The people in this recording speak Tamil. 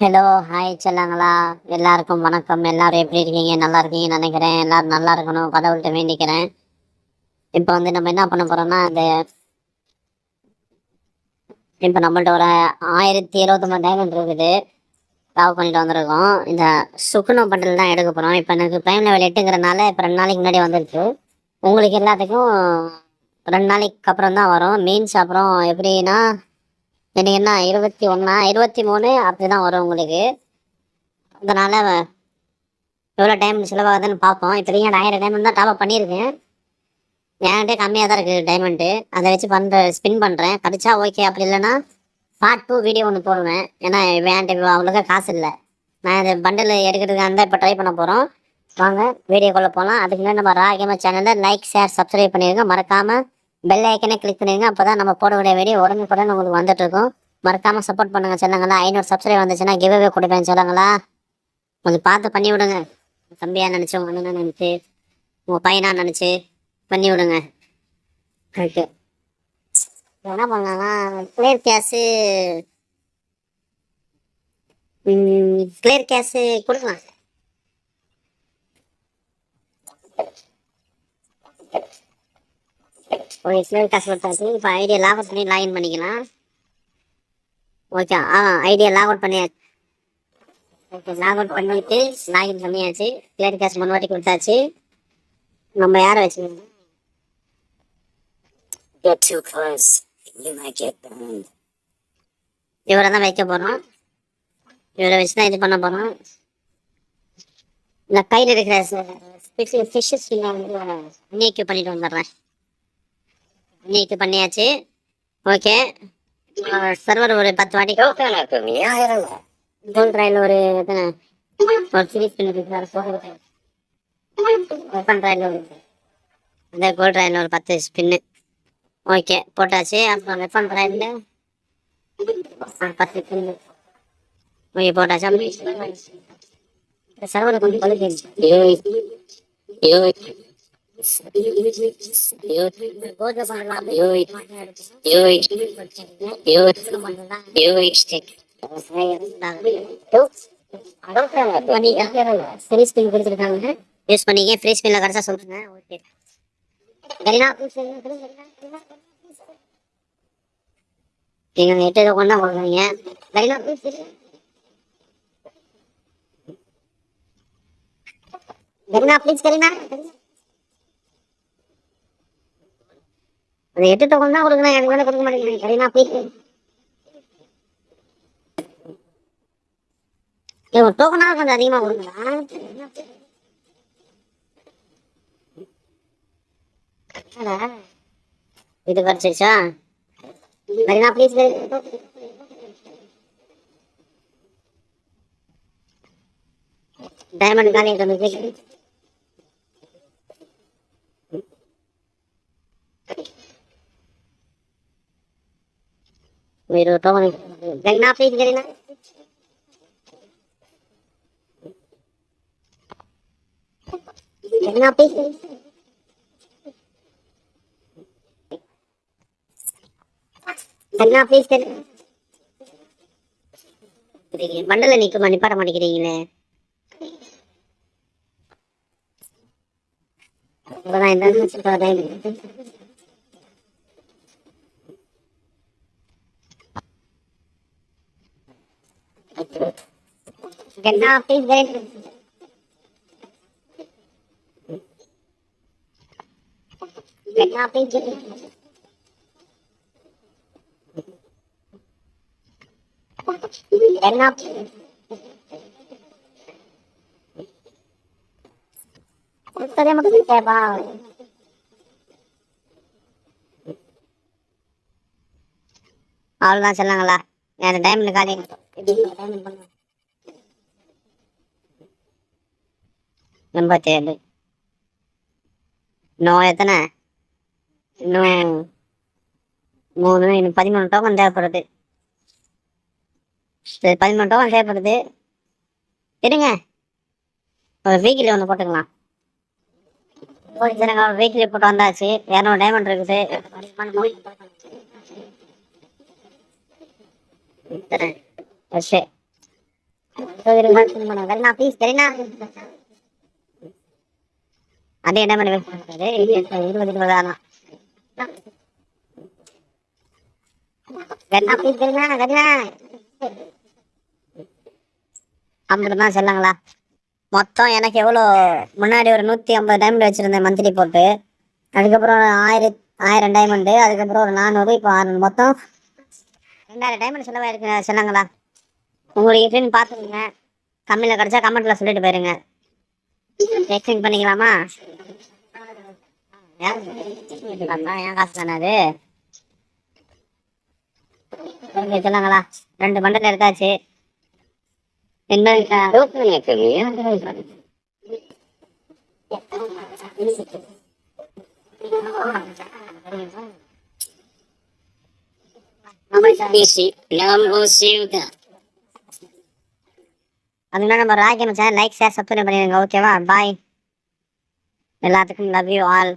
Hello, hi செல்லாங்களா. எல்லாருக்கும் வணக்கம். எல்லாரும் எப்படி இருக்கீங்க? நல்லா இருக்கீங்கன்னு நினைக்கிறேன். எல்லாரும் நல்லா இருக்கணும், கடவுள்கிட்ட வேண்டிக்கிறேன். இப்போ நம்ம என்ன பண்ண போறோம்னா, இப்போ நம்மள்ட்ட ஒரு 1079 டைமண்ட் இருக்குது. லாவ் பண்ணிட்டு வந்திருக்கோம். இந்த சுக்குனம் பண்டல் தான் எடுக்க போகிறோம். இப்போ எனக்கு டைம் லெவல் 8ங்கிறனால இப்போ 2 நாளைக்கு முன்னாடி வந்துருச்சு. உங்களுக்கு எல்லாத்துக்கும் 2 நாளைக்கு அப்புறம் தான் வரும். மீன்ஸ் அப்புறம் எப்படின்னா, எனக்கு என்ன 21 23 அப்படி தான் வரும் உங்களுக்கு. அதனால் எவ்வளோ டைம் செலவாகுதுன்னு பார்ப்போம். இப்போதைக்கு 1000 டைமண்ட் தான் டாப்அப் பண்ணியிருக்கேன். என்கிட்ட கம்மியாக தான் இருக்குது டைமண்ட்டு. அதை வச்சு ஸ்பின் பண்ணுறேன். கிடச்சா ஓகே, அப்படி இல்லைன்னா பார்ட் 2 வீடியோ ஒன்று போடுவேன். ஏன்னா என்கிட்ட அவ்வளோக்கா காசு இல்லை. நான் இந்த பண்டில் எடுக்கிறதுக்காக தான் இப்போ ட்ரை பண்ண போகிறோம். வாங்க வீடியோக்குள்ளே போகலாம். அதுக்கு முன்னாடி நம்ம ரா கேமர் சேனலில் லைக், ஷேர், சப்ஸ்கிரைப் பண்ணிடுங்க. மறக்காமல் பெல் ஐக்கனே கிளிக் பண்ணிடுங்க. அப்போ தான் நம்ம போடக்கூடிய வீடியோ உடனுக்குடன் உங்களுக்கு வந்துட்டுருக்கும். மறக்காமல் சப்போர்ட் பண்ணுங்கள் சொல்லுங்களா. 500 சப்ஸ்கிரைப் வந்துச்சுன்னா கிவ்அவே கொடுப்பேன் சொல்லுங்களா. கொஞ்சம் பார்த்து பண்ணி விடுங்க. தம்பியா நினச்சி, உங்கள் அண்ணனா நினச்சி, உங்கள் பையனா நினச்சி பண்ணி விடுங்க. ஓகே, என்ன பண்ணலாம்னா கிளியர் கேஸு கொடுக்கலாம். ஓகே, கிளியர் கேஸ் கொடுத்தாச்சு. இப்போ ஐடியா லாக் அவுட் பண்ணி லாகின் பண்ணிக்கலாம். ஓகே, ஐடியா லாக் அவுட் பண்ணியாச்சு. ஓகே, லாக் அவுட் பண்ணிவிட்டு லாகின் பண்ணியாச்சு. கிளியர் கேஸ் முன்னாடி கொடுத்தாச்சு. நம்ம யாரை வச்சுக்கணும்? Get too close, you might get burned. இவரை தான் வைக்க போகிறோம். இவரை வச்சு தான் இது பண்ண போகிறோம். இந்த கையில் இருக்கிற ஃபிஷ்ஷஸ் இன்னைக்கு பண்ணிட்டு வந்துடுறேன். இன்னைக்கு பண்ணியாச்சு. ஓகே, சர்வர் ஒரு 10 வாட்டி கோல்ட் ராயில் ஒரு எத்தனை ஒரு சீரீஸ் பண்ணிட்டு ஓப்பன் ராயில் அந்த கோல்ட் ராயில் ஒரு 10 ஸ்பின்னு. ஓகே, போட்டாச்சு. அப்புறம் வெப்பன் ராயில் 10 ஸ்பின்னு. ஓகே, போட்டாச்சு. சர்வர் கொஞ்சம் பழுது. யூஸ் பண்ணிக்க. ஃப்ரீ ஸ்பின்ல கடைசா சொல்லுங்க. ஓகே, நீங்க 8 கொண்டா கொடுக்குறீங்க. ப்ளீஸ் கரீனா, அந்த 8 டோக்கன் தான் கொடுக்குறேன். எனக்கு வேலை கொடுக்க மாட்டேங்கிறீங்க. கரீனா ப்ளீஸ். ஒரு டோக்கனாக கொஞ்சம் அதிகமாக கொடுங்களா. இது கிடச்சிருச்சா? கரீனா ப்ளீஸ். டைமண்ட் காலி வந்து మీరు టోకన్ గరినా ప్లీజ్ గరినా గరినా ప్లీజ్ గరినా ప్లీజ్ బండల నీకు నిப்பாட மாட்டேங்கிறீங்களே. அதான் இந்த Ganda, please, guys. Ganda, please. Ganda, please. Tadi mau ke siapa? அவ்வளோதான் சொல்லாங்களா. எனக்கு டைம் இருக்காது. டைம் பண்ண 87. இன்னும் எத்தனை? இன்னும் 3, இன்னும் 13 டோக்கன் தேவைப்படுது. சரி, 13 டோக்கன் தேவைப்படுது. இருங்க, ஒரு வீக்கிலி ஒன்று போட்டுக்கலாம். வீக்கிலி போட்டு வந்தாச்சு. 200 டைமண்ட் இருக்குது. கரீனா ப்ளீஸ் கரீனா. அதே என்ன பண்ணி வைக்கிறது 20 கரீனா ப்ளீஸ் கரீனா கரீனா. அப்படிதான் சொல்லாங்களா. மொத்தம் எனக்கு எவ்வளோ முன்னாடி ஒரு 150 டைமண்ட் வச்சிருந்தேன் மந்த்லி போட்டு. அதுக்கப்புறம் 1000 டைமண்டு, அதுக்கப்புறம் ஒரு 400, இப்போ 600, மொத்தம் 2000 டைமண்ட் செலவாயிருக்கு சொன்னாங்களா. உங்களுக்கு எப்படின்னு பார்த்துக்கோங்க. கம்மியில் கிடச்சா கமெண்ட்டில் சொல்லிட்டு போயிருங்க. எக்ஸ்சேஞ்ச் பண்ணிக்கலாமா? என் காசு தானே அது. ஓகே சொன்னாங்களா. 2 பண்டல் எடுத்தாச்சு. என்ன அதுனா நம்ம ராக்கி மச்சான் லைக் ஷேர் சப்ஸ்கிரைப் பண்ணிடுங்க. ஓகேவா? பாய். எல்லாத்துக்கும் லவ் யூ ஆல்.